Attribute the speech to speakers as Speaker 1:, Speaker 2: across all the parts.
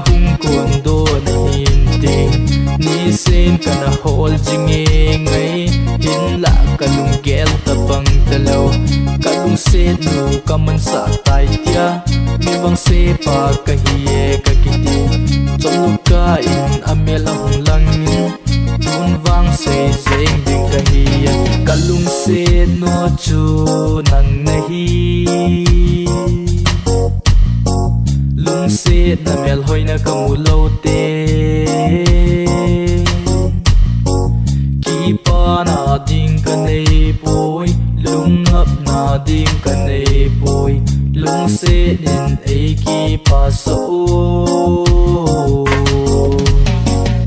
Speaker 1: hung kuan do na hin ting ni sen kana hol jinge ngai hin la kalung gel tabang talo kalung se nu kaman sa tai tia mi bang se pa kahiye ka kiti chom ka in amel hung langin tun wang se zeng ding kahiya kalung se no chu nang nahi lung se na mel hoi na kamu lo te ki pa na ding ka nei poi lung ap na ding ka nei poi lung se nin ai ki pa so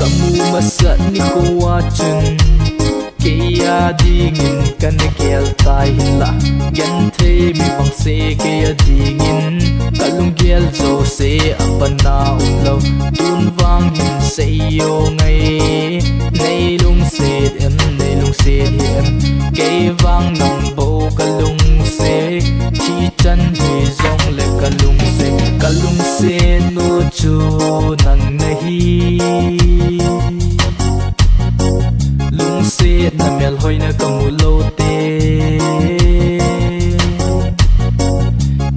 Speaker 1: kamu masat ni ko wa chun kia dingin kan kel tai la gen the mi bang se kia dingin kalung gel zo se apana umlo tun wang hin se yo ngai nei lung se em ke wang nam bo kalung se chi chan hi zong le kalung se no chu nang nahi lung se na mel hoi na kamu lo te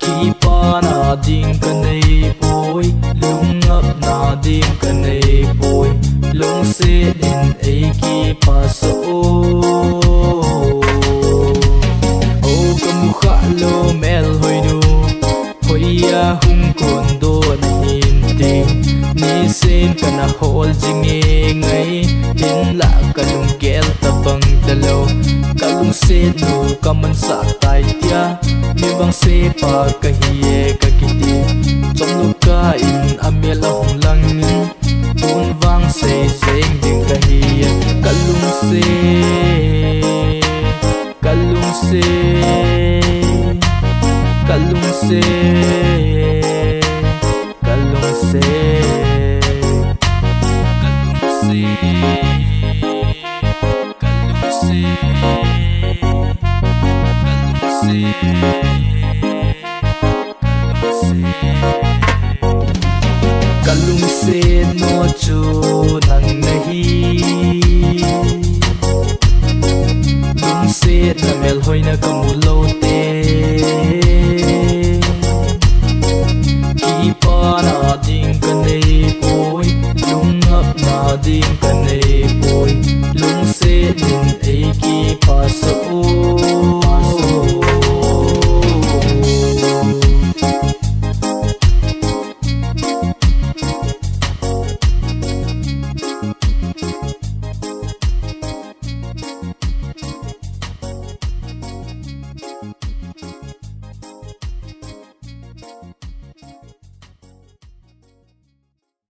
Speaker 1: ki pa na ding ka nei poi lung ap na ding ka nei poi lung se din ai ki pa so o kamu kha lo mel hoi nu hoi ya hung kon do na hin ting ni sen kana hol jinge ngai hin la kalung gel tabang talo kalung se nu kaman sa tai tia mi bang se pa kahiye ka kiti chom lu ka in amel hung langin tun wang se zeng ding kahiya kalung se kalung se kalung se kalung se kalung se no chu nang nahi lung se na mel hoi na kamu lo te ki pa na ding ka nei poi lung ap na ding ka nei poi lung se nin ai ki pa so